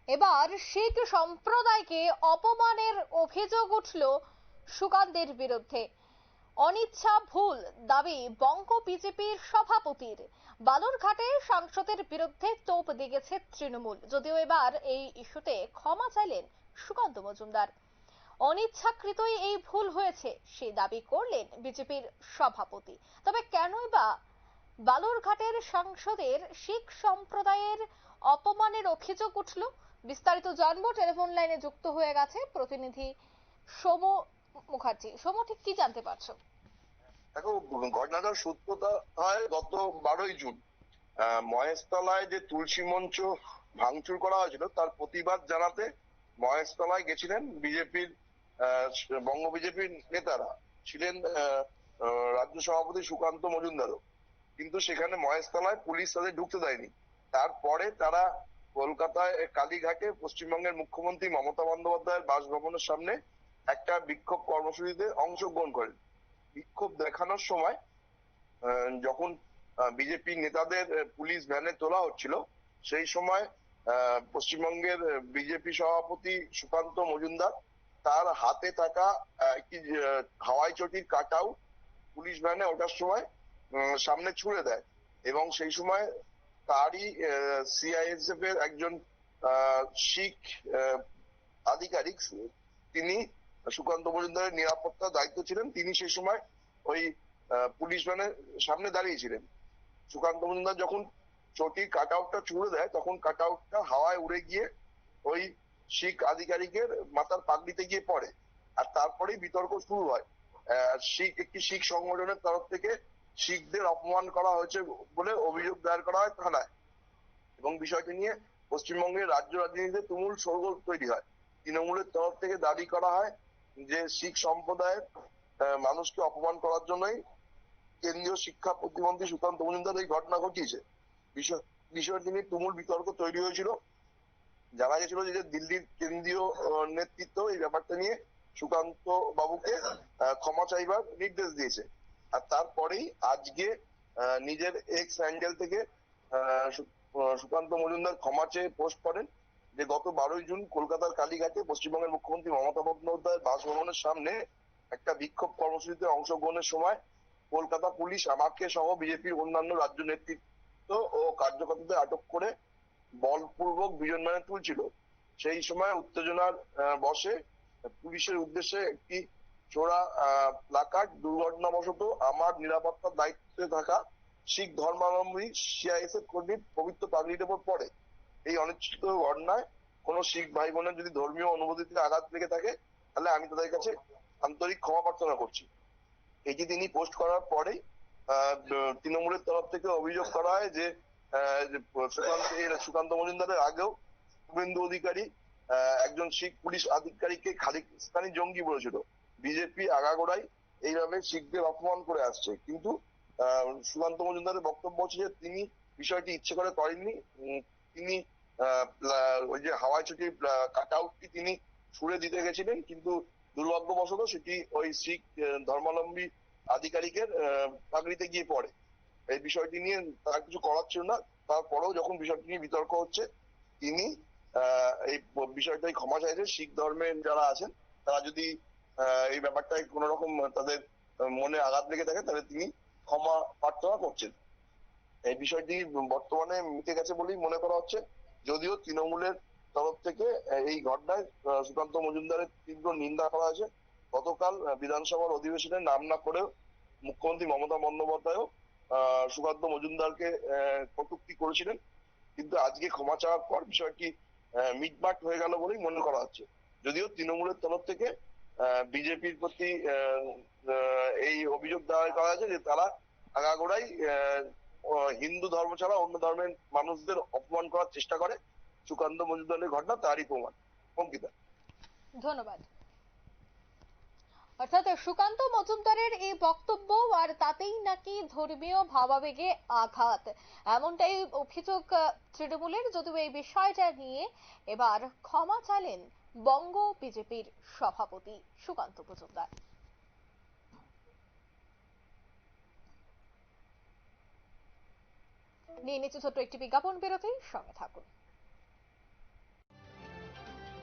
এবার শিখ সম্প্রদায়কে অপমানের অভিযোগ উঠল সুকান্তের বিরুদ্ধে। অনিচ্ছা ভুল দাবি বঙ্গ বিজেপির সভাপতির। বালুরঘাটে সাংসদের বিরুদ্ধে তোপ দিয়েছে তৃণমূল, যদিও এবার এই ইস্যুতে ক্ষমা চাইলেন সুকান্ত মজুমদার। অনিচ্ছাকৃতই এই ভুল হয়েছে সেই দাবি করলেন বিজেপির সভাপতি। তবে কেনই বা বালুরঘাটের সাংসদের শিখ সম্প্রদায়ের অপমানের অভিযোগ উঠল, বিস্তারিত জানবো। টেলিফোন লাইনে যুক্ত হয়ে গেছে প্রতিনিধি সোম মুখার্জি। সোম, ঠিক কি জানতে পারছো? দেখো, ঘটনাটার সূত্রতা হয় গত 12ই জুন মহেশতলায় যে তুলসী মঞ্চ ভাঙচুর করা হয়েছিল তার প্রতিবাদ জানাতে মহেশতলায় গেছিলেন বিজেপির বঙ্গ বিজেপির নেতারা। ছিলেন রাজ্য সভাপতি সুকান্ত মজুমদারও, কিন্তু সেখানে মহেশতলায় পুলিশ তাদের ঢুকতে দেয়নি। তারপরে তারা কলকাতায় কালীঘাটে পশ্চিমবঙ্গের মুখ্যমন্ত্রী মমতা বন্দ্যোপাধ্যায়ের বাসভবনের সামনে একটা বিক্ষোভ কর্মসূচিতে অংশগ্রহণ করেন। বিক্ষোভ দেখানোর সময় যখন বিজেপি নেতাদের পুলিশ ভ্যানে তোলা হচ্ছিল, সেই সময় পশ্চিমবঙ্গের বিজেপি সভাপতি সুকান্ত মজুমদার তার হাতে থাকা একটি হাওয়াই চটির কাট আউট পুলিশ ভ্যানে ওঠার সময় সামনে ছুড়ে দেয়, এবং সেই সময় তারই সিআইএসএফ এর একজন শিখ আধিকারিক, তিনি সুকান্ত মজুমদারের নিরাপত্তার দায়িত্ব ছিলেন, তিনি সেই সময় ওই পুলিশ ভ্যানের সামনে দাঁড়িয়েছিলেন। সুকান্ত মজুমদার যখন চটির কাট আউটটা ছুড়ে দেয়, তখন কাট আউটটা হাওয়ায় উড়ে গিয়ে ওই শিখ আধিকারিকের মাথার পাগড়িতে গিয়ে পড়ে। আর তারপরেই বিতর্ক শুরু হয়। একটি শিখ সংগঠনের তরফ থেকে শিখদের অপমান করা হয়েছে বলে অভিযোগ দায়ের করা হয় থানায়, এবং বিষয়টি নিয়ে পশ্চিমবঙ্গের রাজ্য রাজনীতিতে তুমুল শোরগোল তৈরি হয়। তৃণমূলের তরফ থেকে দাবি করা হয় যে শিখ সম্প্রদায়ের মানুষকে অপমান করার জন্যই কেন্দ্রীয় শিক্ষা প্রতিমন্ত্রী সুকান্ত মজুমদার এই ঘটনা ঘটিয়েছে। বিষয়টি নিয়ে তুমুল বিতর্ক তৈরি হয়েছিল। জানা গেছিল যে দিল্লির কেন্দ্রীয় নেতৃত্ব এই ব্যাপারটা নিয়ে সুকান্ত বাবুকে ক্ষমা চাইবার নির্দেশ দিয়েছে। আর তারপরেই আজকে নিজের এক্স হ্যান্ডেল থেকে সুকান্ত মজুমদার ক্ষমা চেয়ে পোস্ট করেন যে গত 12ই জুন কলকাতার কালীঘাটে পশ্চিমবঙ্গের মুখ্যমন্ত্রী মমতা বন্দ্যোপাধ্যায়ের বাসভবনের সামনে একটা বিক্ষোভ কর্মসূচিতে অংশগ্রহণের সময় কলকাতা পুলিশ আমাকে সহ বিজেপির অন্যান্য রাজ্য নেতৃত্ব ও কার্যকর্তাদের আটক করে বলপূর্বক বিজনমানে তুলছিল। সেই সময় উত্তেজনার বশে পুলিশের উদ্দেশ্যে একটি চোরা প্লাকার্ড দুর্ঘটনাবশত আমার নিরাপত্তার দায়িত্বে থাকা শিখ ধর্মাবলম্বী সিআইএসএফ কর্মীর পবিত্র পাগড়ির উপর পড়ে। এই অনিশ্চিত ঘটনায় কোনো শিখ ভাই বোনের যদি ধর্মীয় অনুভূতিতে আঘাত লেগে থাকে, তাহলে আমি তাদের কাছে আন্তরিক ক্ষমা প্রার্থনা করছি। এটি তিনি পোস্ট করার পরেই তৃণমূলের তরফ থেকে অভিযোগ করা হয় যে সুকান্ত মজুমদারের আগেও শুভেন্দু অধিকারী একজন শিখ পুলিশ আধিকারিককে খালিস্তানি জঙ্গি বলেছিল। বিজেপি আগাগোড়াই এইভাবে শিখদের অপমান করে আসছে, কিন্তু সুকান্ত মজুমদারের বক্তব্য হচ্ছে যে তিনি বিষয়টি ইচ্ছে করে করেননি। তিনি ওই যে হাওয়াই চটির কাট আউটটি তিনি ছুড়ে দিতে গেছিলেন, কিন্তু দুর্ভাগ্যবশত সেটি ওই শিখ ধর্মাবলম্বী আধিকারিকের পাগড়িতে গিয়ে পড়ে। এই বিষয়টি নিয়ে তার কিছু করার ছিল না। তারপরেও যখন বিষয়টি নিয়ে বিতর্ক হচ্ছে, তিনি এই বিষয়টাই ক্ষমা চাইছে। শিখ ধর্মের যারা আছেন তারা যদি এই ব্যাপারটায় কোন রকম তাদের মনে আঘাত লেগে থাকে, তাহলে তিনি ক্ষমা প্রার্থনা করছেন। এই বিষয়টি বর্তমানে মিটে গেছে বলেই মনে করা হচ্ছে, যদিও তৃণমূলের তরফ থেকে এই ঘটনায় সুকান্ত মজুমদারের তীব্র নিন্দা করা হয়েছে। গতকাল বিধানসভার অধিবেশনে নাম না করেও মুখ্যমন্ত্রী মমতা বন্দ্যোপাধ্যায়ও সুকান্ত মজুমদারকে কটূক্তি করেছিলেন, কিন্তু আজকে ক্ষমা চাওয়ার পর বিষয়টি মিটমাট হয়ে গেল বলেই মনে করা হচ্ছে। যদিও তৃণমূলের তরফ থেকে বিজেপির প্রতি এই অভিযোগ দায়ের করা হয়েছে যে তারা আগাগোড়াই হিন্দু ধর্ম ছাড়া অন্য ধর্মের মানুষদের অপমান করার চেষ্টা করে। সুকান্ত মজুমদারের ঘটনা তারই প্রমাণ। অঙ্কিতা, ধন্যবাদ। অর্থাৎ সুকান্ত মজুমদারের এই বক্তব্য আর তাতেই নাকি ধর্মীয় ভাবাবেগে আঘাত, এমনটাই অভিযোগ তৃণমূলের। যদিও এই বিষয়টা নিয়ে এবার ক্ষমা চাইলেন বঙ্গ বিজেপির সভাপতি সুকান্ত মজুমদার। নিয়ে নিচ্ছে ছোট্ট একটি বিজ্ঞাপন বিরতি, সঙ্গে থাকুন।